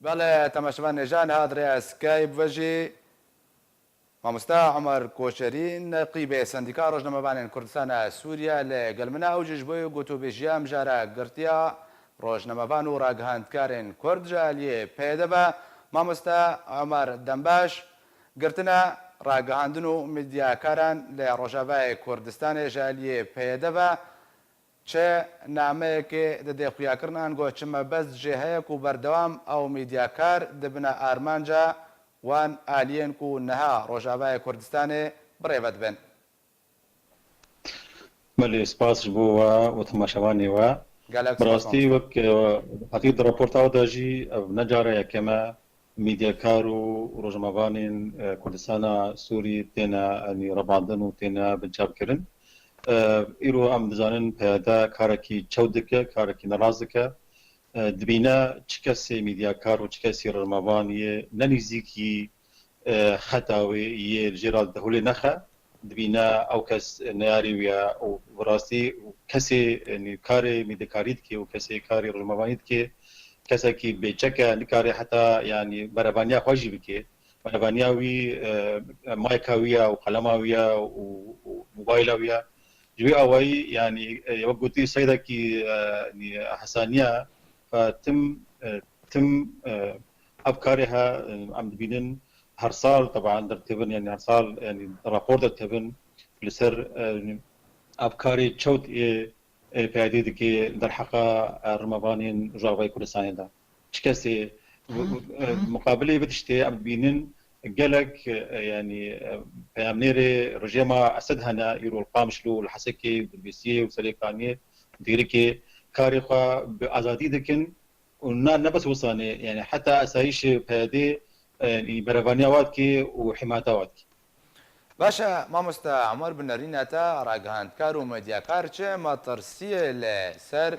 بله تماشاوان جان هاد رئیس سکایب وجی مامۆستا عومەر کۆچەری نەقیبێ سەندیکا ڕۆژنامەوانێن کوردستانە سووریا لە گەلمنا ئەوجش بۆی گوتوبێژیە ئەمجارە گرتیا ڕۆژنامەوان و ڕاگەهاندکارên کورد جالیێ پێدەبە مامۆستا عومەر دەمباش گرتنە ڕاگەهاندن و میدیاکاران لە ڕۆژاوای کوردستانê جالیێ پێدەبە چه نامەیەکێ دەدێ خویاکردنان گۆ چمە بەست جێ هەیەک و بەردەوام ئەو میدیاکار دەبنە ئارمانجا وان ئالیێن و نەها ڕۆژاوای کوردستانê بڕێوە دەبن. بەێ سپاس بووە و تەماشەوانێوە بەڕاستی وەک حەقیقت راپۆرتاوەداژی نەجارە یەکەمە میدیاکار و ڕۆژنامەوانên کوردستانە سووری تێنە ڕەباندن و تێنە بنچاوکردن ئیرۆ ئەم دەزانن پەیادا کارێکی چەوت دکە کارێکی نەڕاز دکە دبینە چ کەسێ میدیاکار و چ کەسی ڕۆژنامەوانیە نەنیزیکی خەتاوێ یە ژێرا دەهولێ نەخە دبینە ئەو کەس نەیاری ویە و بەڕاستی کەسێ کارێ میدیاکاریت کێ و کەسێ کاری ڕۆژنامەوانیت کێ کەسێکی بێچەکە نکارێ حتا ینی بەرەبانیا خۆشی بکێ بەرەبانیاوی مایکاویە و قەلەماویە و موبایلاویە جوێ ئەوەی ینی وەک گوتی سەیدێکی حەسانیە تم ئەفکارێها ئەم دبینن هەر ساڵ طبعا دەرتێبن ینی هەر ساڵ ینی راپۆر دەرتێبن لەسەر ئەفکاری چەوت پیادی دکێ دەرحەقا ڕۆژنامەوانên ڕۆژاوای کوردستانێدا چ کەسێ مقابلێ بتشتێ ئەم دبینن gelek yani peyamnêrê rejêma Esed hene îro li Qamişlo li Hesekê Dilbîsiyê û Serêkaniyê dîrikê karê xwe bi azadî dikin û nebes wisanê yani heta esayîşê peyadê berevaniya wat kê û hîmayeta wat kê. باشە مامۆستا عومەر بنەرینەتە ڕاگەهاندکار و مەدیاکار چێ مەترسیە لە سەر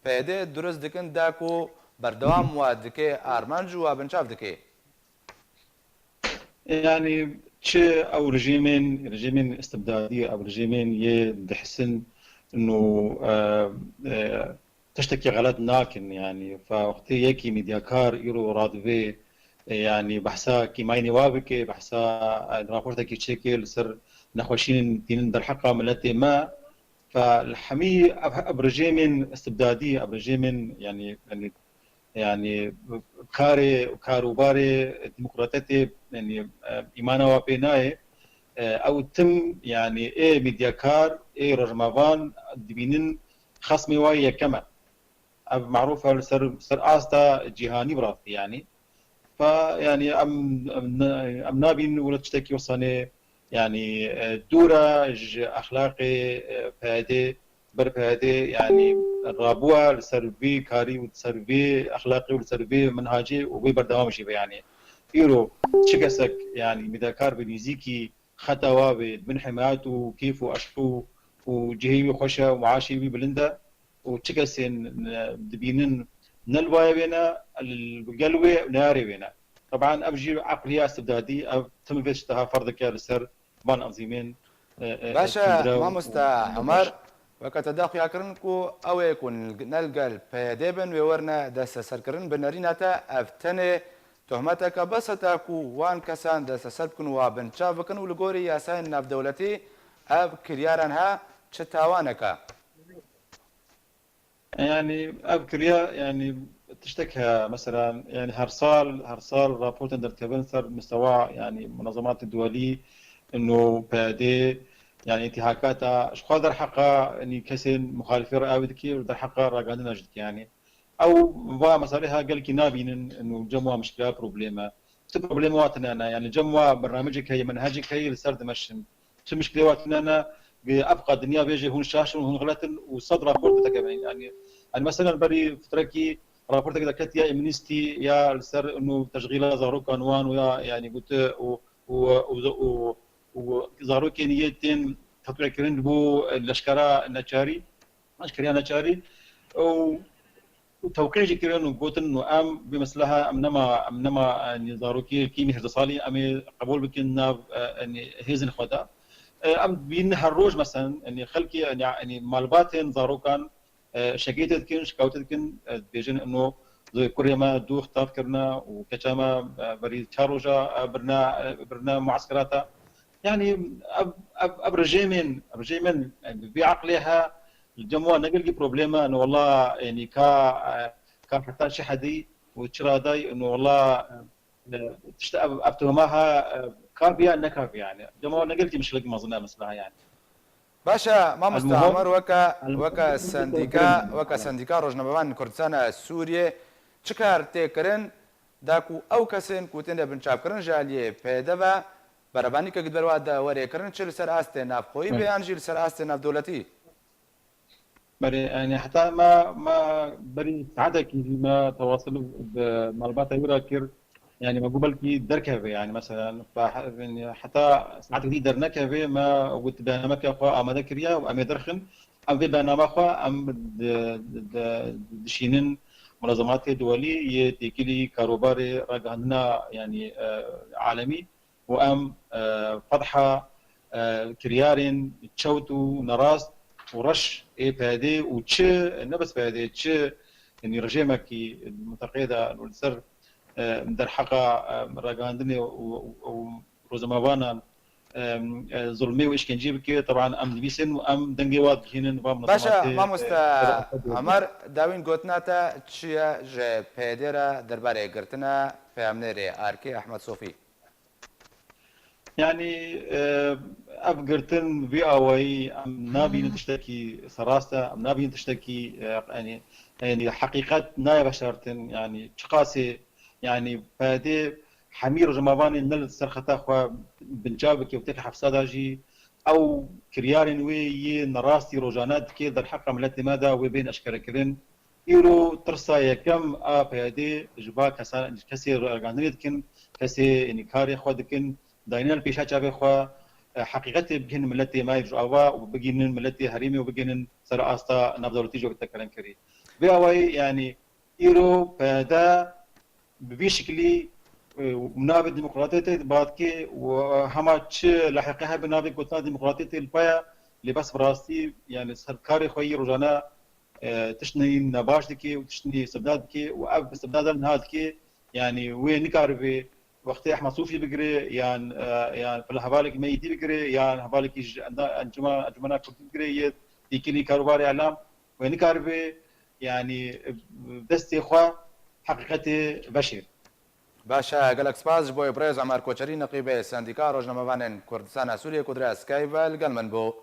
پێدێ دروست دکن داک و بەردەوام وا دکێ ئارمانج و وا بنچاو دکێ يعني چه او رژیمên استبدادي او رژیمên یê dihsin انه tiştekî غلط nakin yani فوقتê yekî mîdyakar îro radivê yani behsa kîmayînê wa bike behsa raportekî çêkê li ser nexweşînên dînin derheqa milletê me فهemî ev rejîmên istibdadî ev rejîmên yani karobarê demokratiyê yani îmana wa pê nayê ew tim yani ê mîdyakar ê rojnamevan dibînin xesmê wa yekem e ev معروف li ser asta cîhanî bi rastî yani yani em nabînin wila tiştekî wisanê yani dûra ji exlaqê peyadê berpeyadê yani رابوه لسر في كاري ولسر في اخلاقي ولسر في منهاجي وبي بردوام شي يعني ايرو تشكسك يعني مذاكر بنيزيكي خطوا من حمايته وكيف واشفو وجهي وخشه ومعاشي بلندا وتشكسين دبينن نلواي بينا القلوي ناري بينا طبعا ابجي عقليه استبدادي تم فيشتها فرضك لسر بان انظيمين باشا ما مستا عمر وكتداخل كو او يكون نلقى البيدبن وورنا دس سركرن بنريناتا افتني تهمتك بسطاكو وان كسان دس سركن وبنشافكن ولغوري ياسين ناف دولتي اب كريارنها تشتاوانكا يعني اب كريا يعني تشتكها مثلا يعني هر صال رابورت درتبن صار مستوى يعني المنظمات الدوليه انه بادي يعني انتهاكاتها اشخاص در حقها اني كسين مخالفين رأي ذكي ودر حقها راقادنا جدك يعني او با مسارها قال كي نابين انه جموا مشكله بروبليما بروبليما واتنا انا يعني جموا برنامجك هي منهجك هي لسرد مشن شو مشكله واتنا انا ابقى الدنيا بيجي هون شاشه وهون غلطن وصدر رابورتك يعني مثلا بري فتركي رابورتك ذكرت يا امنستي يا لسر انه تشغيل زاروك عنوان ويا يعني قلت وزاروك نيتين تطبيق كرين بو الاشكرا النجاري اشكريا نجاري وتوقيع كرين وقلت انه ام بمثلها امنما يعني زاروكي كيمي هرصالي امي قبول بكنا يعني هيزن خدا ام بين هالروج مثلا يعني خلقي يعني مالباتين زاروكان شكيتت كن شكاوتت كن بيجن انه كوريما دو اختار كرنا وكشاما بري تشاروجا برنا معسكراتا يعني اب رجيمين بعقلها الجموع نقل بروبليما انه والله يعني كان حتى شي حدي وتشراداي انه والله ابتهمها كافيا نكافيا يعني جموع نقلتي مش لقي مظنه مثلها يعني باشا ما مستعمر وكا المهم سندیکا ڕۆژنامەوان کوردستانە سووریێ چ کار تێکردن داکو ئەو کەسن کوتێنە بنچاپکردن ژالیێ پێدەبە بەرەبانی کە گدبەروا وەرێکردن چ لەسەر ئاستێ نافخۆیی بەیانژی لەسەر ئاستێ نافدەوڵەتی يعني حتى ما بري سعادة ما تواصلوا بمعلومات يورا كير يعني ما قبل كي دركبه يعني مثلا يعني حتى ساعات دي درنكبه ما قلت برنامج اخو اماده كريا وام درخن ام في برنامج اخو ام دشينن منظمات دولي يتكلي كاروباري راجعنا يعني عالمي وام فضحه كريارين تشوتو نراس ورش اي بادي وتش نبس بادي تش يعني رجيمك المتقيده والسر در حقا راگاندنی و روزماوانا ظلمي واشكنجي بكي طبعا ام دبيسن وام دنگي واد هينن باشا ما مستا عمر داوين گوتناتا چيا ج پيدرا درباره گرتنا فهمنري اركي احمد صوفي يعني اب گرتن في اوي ام نابين تشتكي سراستا ام نابين تشتكي يعني حقيقات نايبه شرطن يعني شقاسي يعني فهذه حمير جماواني نل سرختا خو بنجابك وتك حفصاداجي او كريارين وي نراستي روجانات كي در حق ملتي ماذا وبين اشكركرين يرو ترسا كم فهذه جبا كسي رغانيدكن كسي يعني كاري خودكن داينال بيشا جابي خو حقيقتي بجن ملتي ما يجوا وبجن ملتي هريمي وبجن سر استا نبدلتي جو تكلم كري بيواي يعني يرو فهذا بشكل منابع ديمقراطية بعدك وهما تش لاحقها بنابع قطع ديمقراطية البايا اللي بس براستي يعني سركاري خوي رجانا تشني نباش دكي وتشني استبداد دكي واب استبداد هادكي يعني وين نكاربي وقت احمد صوفي بقري يعني في الحوالك ميدي بقري يعني حوالك انجمنا كنت بقري ديكني كاروباري اعلام وين نكاربي يعني دستي خوا حقيقتي بشير باشا گەلک سپاس بۆی برێز عمار کۆچەری نەقیبێ سندیکا ڕۆژنامەوانên کوردستانە سووریە کودرا سکایڤ لەگەڵ من بوو.